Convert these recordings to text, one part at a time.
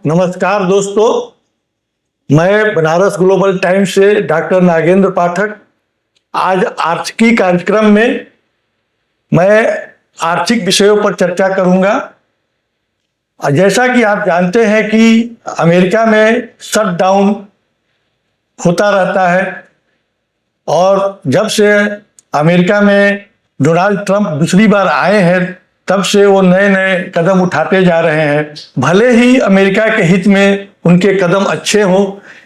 नमस्कार दोस्तों, मैं बनारस ग्लोबल टाइम्स से डॉक्टर नागेंद्र पाठक। आज आर्थिकी कार्यक्रम में मैं आर्थिक विषयों पर चर्चा करूंगा। जैसा कि आप जानते हैं कि अमेरिका में शटडाउन होता रहता है और जब से अमेरिका में डोनाल्ड ट्रंप दूसरी बार आए हैं तब से वो नए नए कदम उठाते जा रहे हैं। भले ही अमेरिका के हित में उनके कदम अच्छे हों,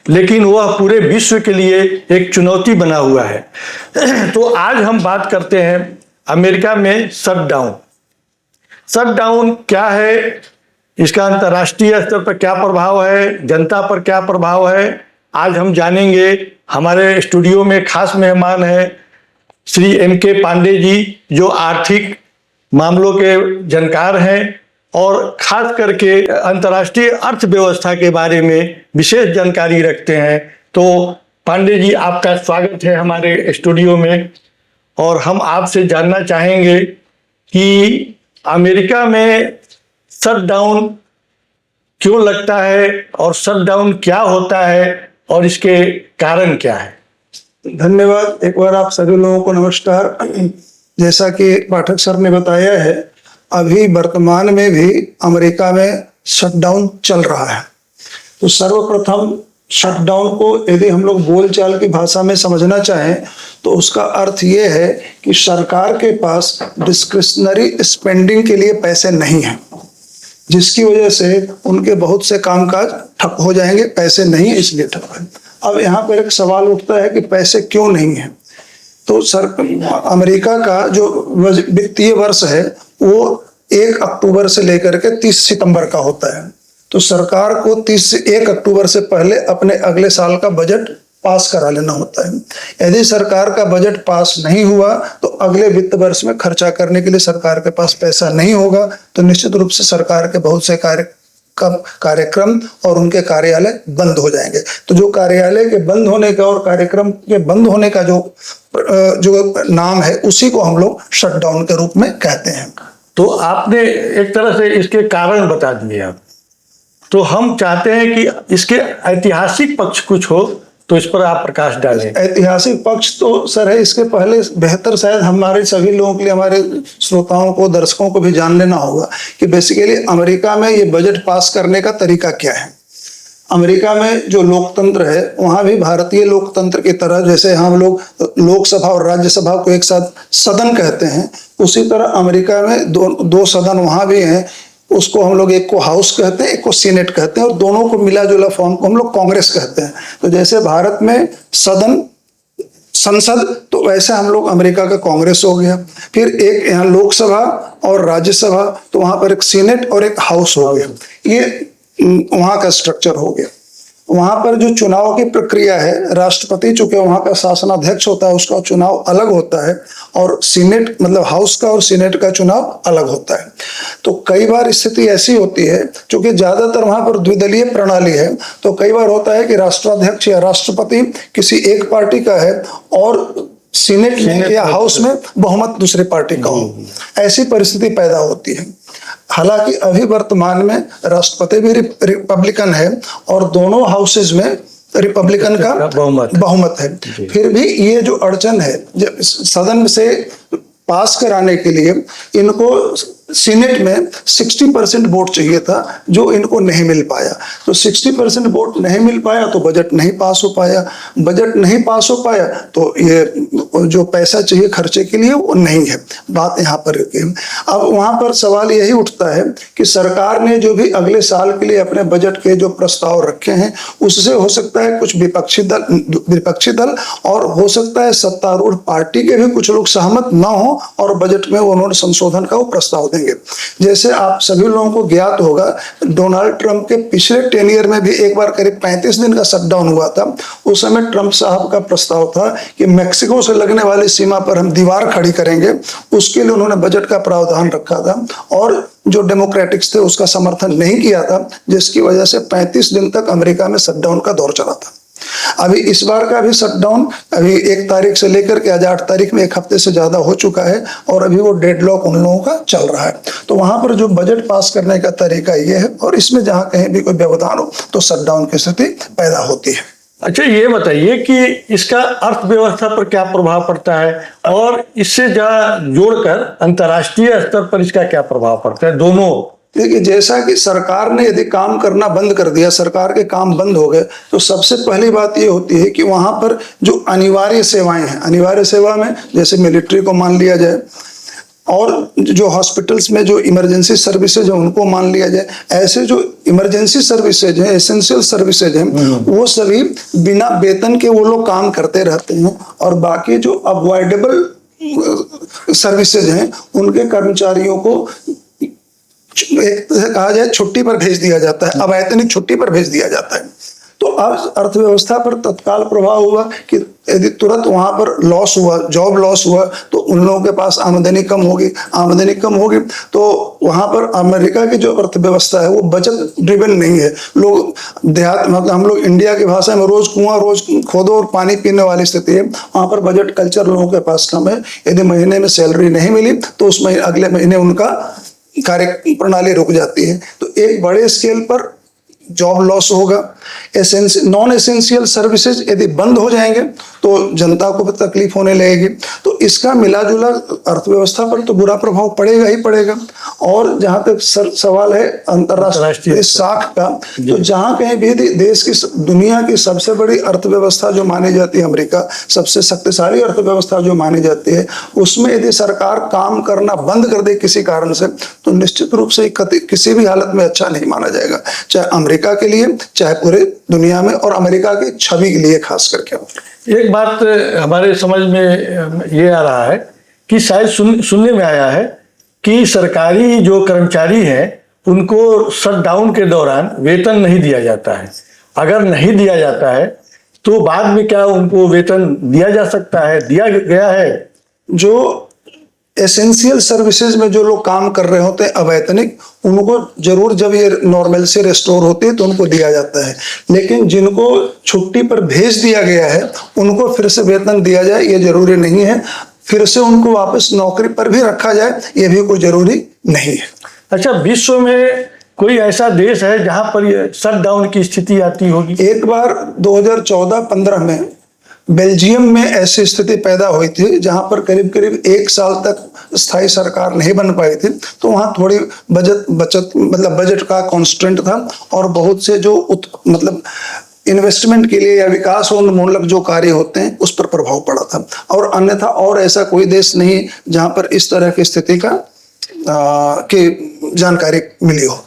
लेकिन वह पूरे विश्व के लिए एक चुनौती बना हुआ है। तो आज हम बात करते हैं अमेरिका में शटडाउन। शटडाउन क्या है, इसका अंतर्राष्ट्रीय स्तर पर क्या प्रभाव है, जनता पर क्या प्रभाव है, आज हम जानेंगे। हमारे स्टूडियो में खास मेहमान हैं श्री M.K. पांडे जी, जो आर्थिक मामलों के जानकार हैं और खास करके अंतर्राष्ट्रीय अर्थव्यवस्था के बारे में विशेष जानकारी रखते हैं। तो पांडे जी, आपका स्वागत है हमारे स्टूडियो में। और हम आपसे जानना चाहेंगे कि अमेरिका में शटडाउन क्यों लगता है और शटडाउन क्या होता है और इसके कारण क्या है। धन्यवाद। एक बार आप सभी लोगों को नमस्कार। जैसा कि पाठक सर ने बताया है, अभी वर्तमान में भी अमेरिका में शटडाउन चल रहा है। तो सर्वप्रथम शटडाउन को यदि हम लोग बोलचाल की भाषा में समझना चाहें तो उसका अर्थ ये है कि सरकार के पास डिस्क्रिशनरी स्पेंडिंग के लिए पैसे नहीं हैं, जिसकी वजह से उनके बहुत से कामकाज ठप हो जाएंगे। पैसे नहीं है इसलिए ठप है। अब यहाँ पर एक सवाल उठता है कि पैसे क्यों नहीं है। तो अमेरिका का जो वित्तीय वर्ष है वो 1 अक्टूबर से लेकर के 30 सितंबर का होता है। तो सरकार को 1 अक्टूबर से पहले अपने अगले साल का बजट पास करा लेना होता है। यदि सरकार का बजट पास नहीं हुआ तो अगले वित्त वर्ष में खर्चा करने के लिए सरकार के पास पैसा नहीं होगा, तो निश्चित रूप से सरकार के बहुत से कार्यक्रम और उनके कार्यालय बंद हो जाएंगे। तो जो कार्यालय के बंद होने का और कार्यक्रम के बंद होने का जो नाम है, उसी को हम लोग शटडाउन के रूप में कहते हैं। तो आपने एक तरह से इसके कारण बता दिए। आप तो हम चाहते हैं कि इसके ऐतिहासिक पक्ष कुछ हो तो इस पर आप प्रकाश डालें। ऐतिहासिक पक्ष तो सर है, इसके पहले बेहतर शायद हमारे सभी लोगों के लिए, हमारे श्रोताओं को, दर्शकों को भी जान लेना होगा कि बेसिकली अमेरिका में ये बजट पास करने का तरीका क्या है। अमेरिका में जो लोकतंत्र है वहाँ भी भारतीय लोकतंत्र की तरह, जैसे हम लोग लोकसभा और राज्यसभा को एक साथ सदन कहते हैं, उसी तरह अमेरिका में दो सदन वहाँ भी हैं। उसको हम लोग एक को हाउस कहते हैं, एक को सीनेट कहते हैं, और दोनों को मिला जुला फॉर्म को हम लोग कांग्रेस कहते हैं। तो जैसे भारत में सदन संसद, तो वैसे हम लोग अमेरिका का कांग्रेस हो गया। फिर एक यहाँ लोकसभा और राज्यसभा, तो वहां पर एक सीनेट और एक हाउस हो गया। ये वहां का स्ट्रक्चर हो गया। वहां पर जो चुनाव की प्रक्रिया है, राष्ट्रपति चूंकि वहां का शासनाध्यक्ष होता है, उसका चुनाव अलग होता है, और सीनेट मतलब हाउस का और सीनेट का चुनाव अलग होता है। तो कई बार स्थिति ऐसी होती है, क्योंकि ज्यादातर वहां पर द्विदलीय प्रणाली है, तो कई बार होता है कि राष्ट्राध्यक्ष या राष्ट्रपति किसी एक पार्टी का है और सीनेट में या हाउस में बहुमत दूसरी पार्टी का हो। ऐसी परिस्थिति पैदा होती है। हालांकि अभी वर्तमान में राष्ट्रपति भी रिपब्लिकन है और दोनों हाउसेज में रिपब्लिकन का बहुमत है। फिर भी ये जो अड़चन है, सदन से पास कराने के लिए इनको सीनेट में 60% वोट चाहिए था, जो इनको नहीं मिल पाया। तो 60% वोट नहीं मिल पाया तो बजट नहीं पास हो पाया। बजट नहीं पास हो पाया तो ये जो पैसा चाहिए खर्चे के लिए वो नहीं है। बात यहाँ पर अब वहाँ पर सवाल यही उठता है कि सरकार ने जो भी अगले साल के लिए अपने बजट के जो प्रस्ताव रखे हैं, उससे हो सकता है कुछ विपक्षी दल और हो सकता है सत्तारूढ़ पार्टी के भी कुछ लोग सहमत न हो और बजट में उन्होंने संशोधन का वो प्रस्ताव देंगे। जैसे आप सभी लोगों को ज्ञात होगा, डोनाल्ड ट्रंप के पिछले 10 ईयर में भी एक बार करीब 35 दिन का शटडाउन हुआ था। उस समय ट्रंप साहब का प्रस्ताव था कि मैक्सिको से लगने वाली सीमा पर हम दीवार खड़ी करेंगे। उसके लिए उन्होंने बजट का प्रावधान रखा था और जो डेमोक्रेटिक्स थे उसका समर्थन नहीं किया था, जिसकी वजह से 35 दिन तक अमेरिका में शटडाउन का दौर चला था। अभी इस बार का भी शटडाउन अभी 1 तारीख से लेकर के आज 8 तारीख में 1 हफ्ते से ज्यादा हो चुका है और अभी वो डेडलॉक उन लोगों का चल रहा है। तो वहां पर जो बजट पास करने का तरीका ये है और इसमें जहां कहीं भी कोई व्यवधान हो तो शटडाउन की स्थिति पैदा होती है। अच्छा, ये बताइए कि इसका अर्थव्यवस्था पर क्या प्रभाव पड़ता है और इससे जोड़कर अंतर्राष्ट्रीय स्तर पर इसका क्या प्रभाव पड़ता है, दोनों? देखिए, जैसा कि सरकार ने यदि काम करना बंद कर दिया, सरकार के काम बंद हो गए, तो सबसे पहली बात ये होती है कि वहां पर जो अनिवार्य सेवाएं हैं, अनिवार्य सेवा में जैसे मिलिट्री को मान लिया जाए और जो हॉस्पिटल्स में जो इमरजेंसी सर्विसेज है उनको मान लिया जाए, ऐसे जो इमरजेंसी सर्विसेज हैं, एसेंशियल सर्विसेज हैं, वो सभी बिना वेतन के वो लोग काम करते रहते हैं और बाकी जो अवॉइडेबल सर्विसेज हैं उनके कर्मचारियों को एक कहा जाए छुट्टी पर भेज दिया जाता है, अवैतनिक छुट्टी पर भेज दिया जाता है। तो अब अर्थव्यवस्था पर तत्काल प्रभाव हुआ कि यदि तुरंत वहां पर लॉस हुआ, जॉब लॉस हुआ, तो उन लोगों के पास आमदनी कम होगी, आमदनी कम होगी तो वहां पर अमेरिका की जो अर्थव्यवस्था है वो बचत ड्रिवन नहीं है। लोग देहात मतलब हम लोग इंडिया की भाषा में रोज कुआं रोज खोदो और पानी पीने वाली स्थिति है। वहां पर बजट कल्चर लोगों के पास कम है। यदि महीने में सैलरी नहीं मिली तो उस महीने अगले महीने उनका कार्य प्रणाली रुक जाती है। तो एक बड़े स्केल पर जॉब लॉस होगा। नॉन एसेंशियल सर्विसेज यदि बंद हो जाएंगे तो जनता को भी तकलीफ होने लगेगी। तो इसका मिला जुला अर्थव्यवस्था पर तो बुरा प्रभाव पड़ेगा ही पड़ेगा। और जहां तक सवाल है अंतर्राष्ट्रीय साख का, तो जहां कहीं भी देश की दुनिया की सबसे बड़ी अर्थव्यवस्था जो मानी जाती है अमेरिका, सबसे शक्तिशाली अर्थव्यवस्था जो मानी जाती है, उसमें यदि सरकार काम करना बंद कर दे किसी कारण से तो निश्चित रूप से किसी भी हालत में अच्छा नहीं माना जाएगा, चाहे अमेरिका के लिए चाहे पूरे दुनिया में और अमेरिका की छवि के लिए खास करके। एक बात हमारे समझ में ये आ रहा है कि शायद सुनने में आया है कि सरकारी जो कर्मचारी हैं उनको शटडाउन के दौरान वेतन नहीं दिया जाता है। अगर नहीं दिया जाता है तो बाद में क्या उनको वेतन दिया जा सकता है, दिया गया है? जो एसेंशियल सर्विसेज में जो लोग काम कर रहे होते हैं अवैतनिक, उनको जरूर जब ये नॉर्मल से रिस्टोर होती है तो उनको दिया जाता है। लेकिन जिनको छुट्टी पर भेज दिया गया है उनको फिर से वेतन दिया जाए ये जरूरी नहीं है। फिर से उनको वापस नौकरी पर भी रखा जाए ये भी कोई जरूरी नहीं है। अच्छा, विश्व में कोई ऐसा देश है जहां पर ये शटडाउन की स्थिति आती होगी? एक बार 2014-15 में बेल्जियम में ऐसी स्थिति पैदा हुई थी जहां पर करीब करीब 1 साल तक स्थायी सरकार नहीं बन पाई थी। तो वहां थोड़ी बजट का कॉन्स्टेंट था और बहुत से जो मतलब इन्वेस्टमेंट के लिए या विकासोन्मुख जो कार्य होते हैं उस पर प्रभाव पड़ा था। और अन्यथा और ऐसा कोई देश नहीं जहां पर इस तरह की स्थिति का की जानकारी मिली हो।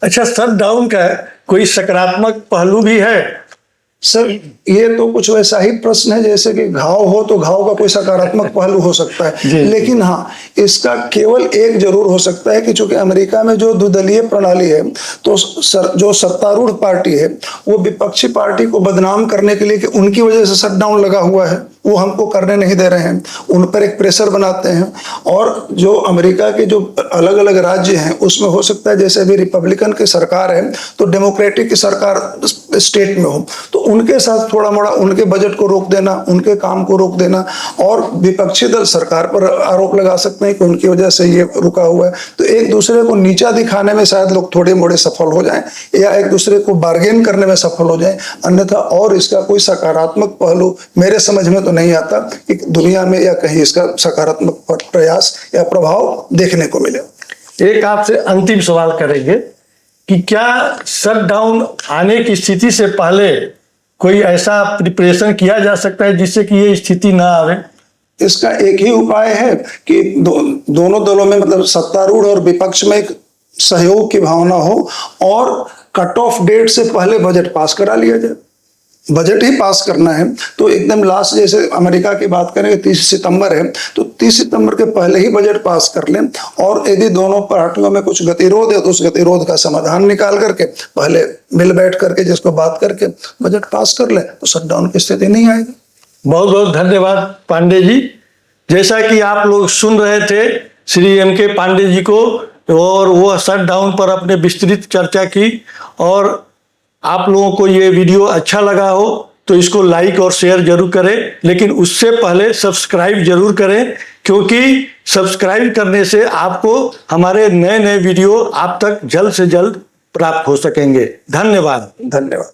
अच्छा, शटडाउन का कोई सकारात्मक पहलू भी है? सर, ये तो कुछ वैसा ही प्रश्न है जैसे कि घाव हो तो घाव का कोई सकारात्मक पहलू हो सकता है, लेकिन हाँ, इसका केवल एक जरूर हो सकता है कि चूंकि अमेरिका में जो द्विदलीय प्रणाली है तो जो सत्तारूढ़ पार्टी है वो विपक्षी पार्टी को बदनाम करने के लिए कि उनकी वजह से शटडाउन लगा हुआ है, वो हमको करने नहीं दे रहे हैं, उन पर एक प्रेशर बनाते हैं। और जो अमेरिका के जो अलग अलग राज्य हैं उसमें हो सकता है जैसे अभी रिपब्लिकन की सरकार है तो डेमोक्रेटिक की सरकार स्टेट में हो, तो उनके साथ थोड़ा मोड़ा उनके बजट को रोक देना, उनके काम को रोक देना और विपक्षी दल सरकार पर आरोप लगा सकते हैं कि उनकी वजह से ये रुका हुआ है। तो एक दूसरे को नीचा दिखाने में शायद लोग थोड़े मोड़े सफल हो जाएं या एक दूसरे को बार्गेन करने में सफल हो जाएं, अन्यथा और इसका कोई सकारात्मक पहलू मेरे समझ में तो नहीं आता कि दुनिया में या कहीं इसका सकारात्मक प्रयास या प्रभाव देखने को मिले। एक आपसे अंतिम सवाल करेंगे कि क्या शटडाउन आने की स्थिति से पहले कोई ऐसा प्रिपरेशन किया जा सकता है जिससे कि ये स्थिति ना आवे? इसका एक ही उपाय है कि दोनों दलों में मतलब सत्तारूढ़ और विपक्ष में एक सहयोग की भावना हो और कट ऑफ डेट से पहले बजट पास करा लिया जाए। बजट ही पास करना है तो एकदम लास्ट, जैसे अमेरिका की बात करें 30 सितंबर है तो 30 सितंबर के पहले ही बजट पास कर लें। और यदि दोनों पार्टियों में कुछ गतिरोध है तो उस गतिरोध का समाधान निकाल करके पहले मिल बैठ करके जिसको बात करके बजट पास कर ले तो शटडाउन की स्थिति नहीं आएगी। बहुत बहुत धन्यवाद पांडे जी। जैसा कि आप लोग सुन रहे थे श्री M.K. पांडे जी को, और वो शटडाउन पर अपने विस्तृत चर्चा की। और आप लोगों को ये वीडियो अच्छा लगा हो तो इसको लाइक और शेयर जरूर करें, लेकिन उससे पहले सब्सक्राइब जरूर करें, क्योंकि सब्सक्राइब करने से आपको हमारे नए नए वीडियो आप तक जल्द से जल्द प्राप्त हो सकेंगे। धन्यवाद। धन्यवाद।